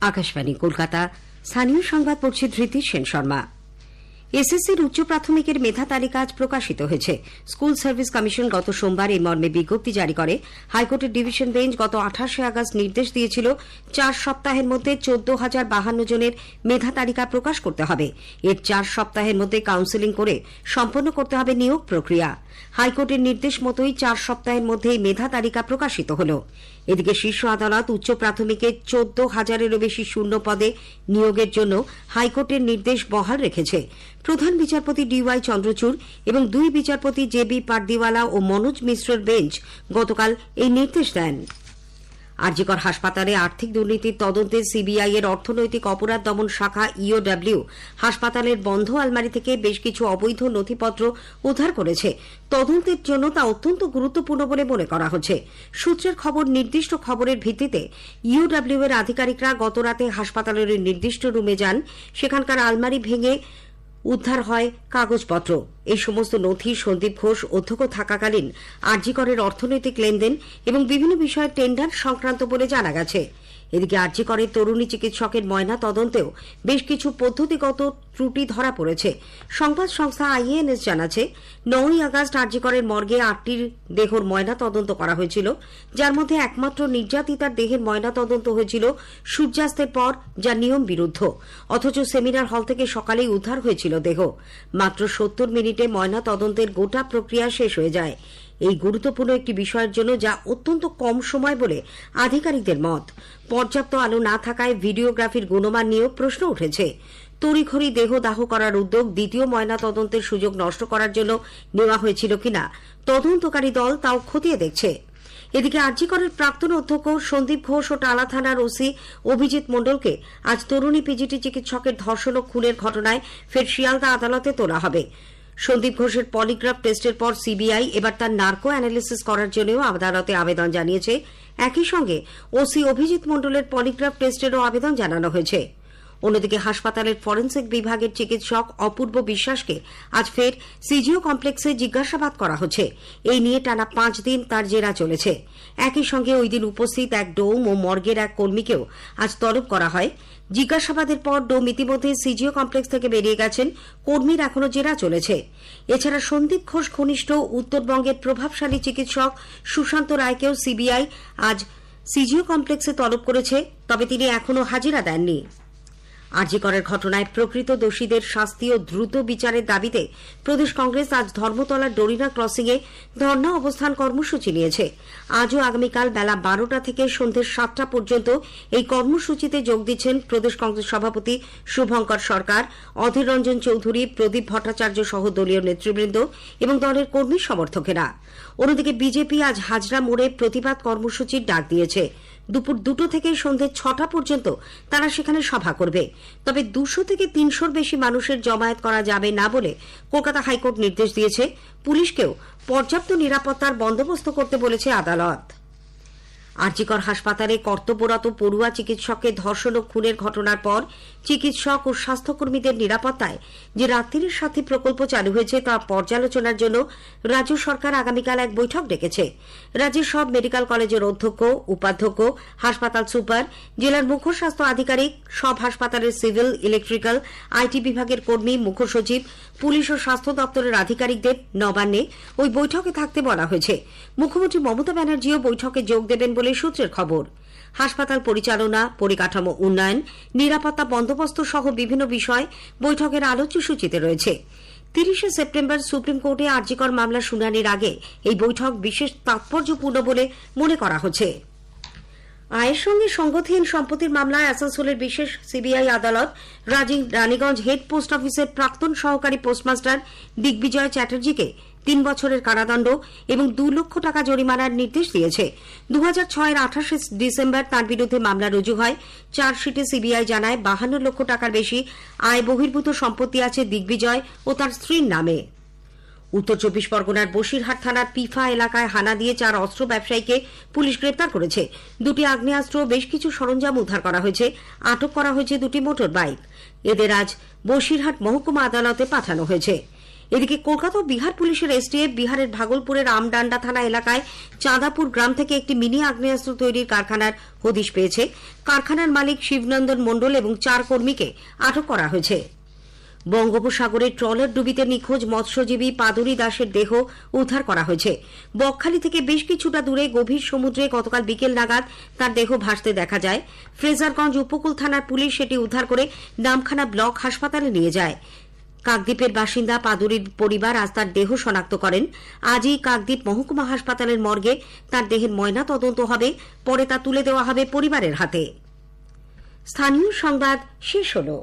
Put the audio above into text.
আকাশবাণী কলকাতা। স্থানীয় সংবাদ পড়ছে ধৃতি সেন শর্মা। এসএসসির উচ্চ প্রাথমিকের মেধা তালিকা আজ প্রকাশিত হয়েছে। স্কুল সার্ভিস কমিশন গত সোমবার এই মর্মে বিজ্ঞপ্তি জারি করে। হাইকোর্টের ডিভিশন বেঞ্চ গত 28 আগস্ট নির্দেশ দিয়েছিল 4 সপ্তাহের মধ্যে 14,052 জনের মেধা তালিকা প্রকাশ করতে হবে। এর 4 সপ্তাহের মধ্যে কাউন্সেলিং করে সম্পন্ন করতে হবে নিয়োগ প্রক্রিয়া। হাইকোর্টের নির্দেশ মতোই 4 সপ্তাহের মধ্যে মেধা তালিকা প্রকাশিত হল। এদিকে শীর্ষ আদালত উচ্চ প্রাথমিকে 14,000-এরও বেশি শূন্য পদে নিয়োগের জন্য হাইকোর্টের নির্দেশ বহাল রেখেছে। প্রধান বিচারপতি ডিওয়াই চন্দ্রচূড় এবং 2 বিচারপতি জেবি পারদিওয়ালা ও মনোজ মিশ্রের বেঞ্চ গতকাল এই নির্দেশ দেন। আরজিকর হাসপাতালে আর্থিক দুর্নীতির তদন্তে সিবিআই এর অর্থনৈতিক অপরাধ দমন শাখা ইওডব্লিউ হাসপাতালের বন্ধ আলমারি থেকে বেশ কিছু অবৈধ নথিপত্র উদ্ধার করেছে। তদন্তের জন্য তা অত্যন্ত গুরুত্বপূর্ণ বলে মনে করা হচ্ছে। সূত্রের খবর, নির্দিষ্ট খবরের ভিত্তিতে ইওডব্লিউ এর আধিকারিকরা গতরাতে হাসপাতালের নির্দিষ্ট রুমে যান। সেখানকার আলমারি ভেঙে উদ্ধার হয় কাগজপত্র। এই সমস্ত নথি সন্দীপ ঘোষ অধ্যক্ষ থাকাকালীন আরজিকরের অর্থনৈতিক লেনদেন এবং বিভিন্ন বিষয়ে টেন্ডার সংক্রান্ত বলে জানা গেছে। এদিকে আরজিকরের তরুণী চিকিৎসকের ময়না তদন্তেও বেশ কিছু পদ্ধতিগত ত্রুটি ধরা পড়েছে। সংবাদ সংস্থা আইএএনএস জানাচ্ছে, 9 আগস্ট আরজিকরের মর্গে 8টির দেহর ময়না তদন্ত করা হয়েছিল, যার মধ্যে একমাত্র নির্যাতিতার দেহের ময়না তদন্ত হয়েছিল সূর্যাস্তের পর, যা নিয়ম বিরুদ্ধ। অথচ সেমিনার হল থেকে সকালেই উদ্ধার হয়েছিল দেহ। মাত্র 70 মিনিটে ময়না তদন্তের গোটা প্রক্রিয়া শেষ হয়ে যায়। এই গুরুত্বপূর্ণ একটি বিষয়ের জন্য, যা অত্যন্ত কম সময় বলে আধিকারিকদের মত। পর্যাপ্ত আলো না থাকায় ভিডিওগ্রাফির গুণমান নিয়েও প্রশ্ন উঠেছে। তড়িঘড়ি দেহ দাহ করার উদ্যোগ দ্বিতীয় ময়না তদন্তের সুযোগ নষ্ট করার জন্য নেওয়া হয়েছিল কিনা তদন্তকারী দল তাও খতিয়ে দেখছে। এদিকে আরজিকরের প্রাক্তন অধ্যক্ষ সন্দীপ ঘোষ ও টালা থানার ওসি অভিজিৎ মণ্ডলকে আজ তরুণী পিজিটি চিকিৎসকের ধর্ষণ ও খুনের ঘটনায় ফের শিয়ালদা আদালতে তোলা হবে। সন্দীপ ঘোষের পলিগ্রাফ টেস্টের পর সিবিআই এবার তার নার্কো অ্যানালিসিস করার জন্যও আদালতে আবেদন জানিয়েছে। একই সঙ্গে ওসি অভিজিৎ মণ্ডলের পলিগ্রাফ টেস্টেরও আবেদন জানানো হয়েছে। অন্যদিকে হাসপাতালের ফরেন্সিক বিভাগের চিকিৎসক অপূর্ব বিশ্বাসকে আজ ফের সিজিও কমপ্লেক্সে জিজ্ঞাসাবাদ করা হচ্ছে। এই নিয়ে টানা 5 দিন তার জেরা চলেছে। একই সঙ্গে ওই দিন উপস্থিত এক ডোম ও মর্গের এক কর্মীকেও আজ তলব করা হয়। জিজ্ঞাসাবাদের পর ডোম ইতিমধ্যে সিজিও কমপ্লেক্স থেকে বেরিয়ে গেছেন। কর্মীর এখনও জেরা চলেছে। এছাড়া সন্দীপ ঘোষ ঘনিষ্ঠ উত্তরবঙ্গের প্রভাবশালী চিকিৎসক সুশান্ত রায়কেও সিবিআই আজ সিজিও কমপ্লেক্সে তলব করেছে, তবে তিনি এখনও হাজিরা দেননি। আরজিকরের ঘটনায় প্রকৃত দোষীদের শাস্তি ও দ্রুত বিচারের দাবিতে প্রদেশ কংগ্রেস আজ ধর্মতলার ডরিনা ক্রসিংয়ে ধর্ণা অবস্থান কর্মসূচি নিয়েছে। আজও আগামীকাল বেলা 12টা থেকে সন্ধ্যে 7টা পর্যন্ত এই কর্মসূচিতে যোগ দিচ্ছেন প্রদেশ কংগ্রেস সভাপতি শুভঙ্কর সরকার, অধীর রঞ্জন চৌধুরী, প্রদীপ ভট্টাচার্য সহ দলীয় নেতৃবৃন্দ এবং দলের কর্মী সমর্থকেরা। অন্যদিকে বিজেপি আজ হাজরা মোড়ে প্রতিবাদ কর্মসূচির ডাক দিয়েছে। দুপুর 2টো থেকে সন্ধ্যে 6টা পর্যন্ত তারা সেখানে সভা করবে। তবে 200 থেকে 300-র বেশি মানুষের জমায়েত করা যাবে না বলে কলকাতা হাইকোর্ট নির্দেশ দিয়েছে। পুলিশকেও পর্যাপ্ত নিরাপত্তার বন্দোবস্ত করতে বলেছে আদালত। আরজিকর হাসপাতালে কর্তব্যরত পড়ুয়া চিকিৎসককে ধর্ষণ ও খুনের ঘটনার পর চিকিৎসক ও স্বাস্থ্যকর্মীদের নিরাপত্তায় যে রাত্রির সাথী প্রকল্প চালু হয়েছে তা পর্যালোচনার জন্য রাজ্য সরকার আগামীকাল এক বৈঠক ডেকেছে। রাজ্যের সব মেডিকেল কলেজের অধ্যক্ষ, উপাধ্যক্ষ, হাসপাতাল সুপার, জেলার মুখ্য স্বাস্থ্য আধিকারিক, সব হাসপাতালের সিভিল, ইলেকট্রিক্যাল, আইটি বিভাগের কর্মী, মুখ্য সচিব, পুলিশ ও স্বাস্থ্য দপ্তরের আধিকারিকদের নবান্নে ওই বৈঠকে থাকতে বলা হয়েছে। মুখ্যমন্ত্রী মমতা ব্যানার্জিও বৈঠকে যোগ দেবেন বলে সূত্রের খবর। হাসপাতাল পরিচালনা, পরিকাঠামো উন্নয়ন, নিরাপত্তা বন্দোবস্ত সহ বিভিন্ন বিষয় বৈঠকের আলোচ্য সূচিতে রয়েছে। 30শে সেপ্টেম্বর সুপ্রিম কোর্টে আরজিকর মামলা শুনানির আগে এই বৈঠক বিশেষ তাৎপর্যপূর্ণ বলে মনে করা হচ্ছে। আয়ের সঙ্গে সঙ্গতিহীন সম্পত্তির মামলায় আসানসোলের বিশেষ সিবিআই আদালত রানীগঞ্জ হেড পোস্ট অফিসের প্রাক্তন সহকারী পোস্টমাস্টার দিগ্বিজয় চ্যাটার্জিকে 3 বছরের কারাদণ্ড এবং 2 লক্ষ টাকা জরিমানার নির্দেশ দিয়েছে। 2006-এর 28শে ডিসেম্বর তাঁর বিরুদ্ধে মামলা রুজু হয়। চার্জশিটে সিবিআই জানায় 52 লক্ষ টাকার বেশি আয় বহির্ভূত সম্পত্তি আছে দিগ্বিজয় ও তার স্ত্রীর নামে। উত্তর 24 পরগনার বসিরহাট থানার পিফা এলাকায় হানা দিয়ে 4 অস্ত্র ব্যবসায়ীকে পুলিশ গ্রেপ্তার করেছে। 2টি আগ্নেয়াস্ত্র, বেশ কিছু সরঞ্জাম উদ্ধার করা হয়েছে। আটক করা হয়েছে 2টি মোটর বাইক। এদের আজ বসিরহাট মহকুমা আদালতে পাঠানো হয়েছে। এদিকে কলকাতা ও বিহার পুলিশের এসটিএফ বিহারের ভাগলপুরের আমডান্ডা থানা এলাকায় চাঁদাপুর গ্রাম থেকে একটি মিনি আগ্নেয়াস্ত্র তৈরির কারখানার হদিশ পেয়েছে। কারখানার মালিক শিবনন্দন মণ্ডল এবং 4 কর্মীকে আটক করা হয়েছে। বঙ্গোপসাগরে ট্রলার ডুবিতে নিখোঁজ মৎস্যজীবী পাদুরী দাসের দেহ উদ্ধার করা হয়েছে। বকখালি থেকে বেশ কিছুটা দূরে গভীর সমুদ্রে গতকাল বিকেল নাগাদ তার দেহ ভাসতে দেখা যায়। ফ্রেজারগঞ্জ উপকূল থানার পুলিশ সেটি উদ্ধার করে নামখানা ব্লক হাসপাতালে নিয়ে যায়। কাকদ্বীপের বাসিন্দা পাদুরীর পরিবার আজ তার দেহ শনাক্ত করেন। আজই কাকদ্বীপ মহকুমা হাসপাতালের মর্গে তার দেহের ময়না তদন্ত হবে, পরে তা তুলে দেওয়া হবে পরিবারের হাতে। স্থানীয় সংবাদ শেষ হলো।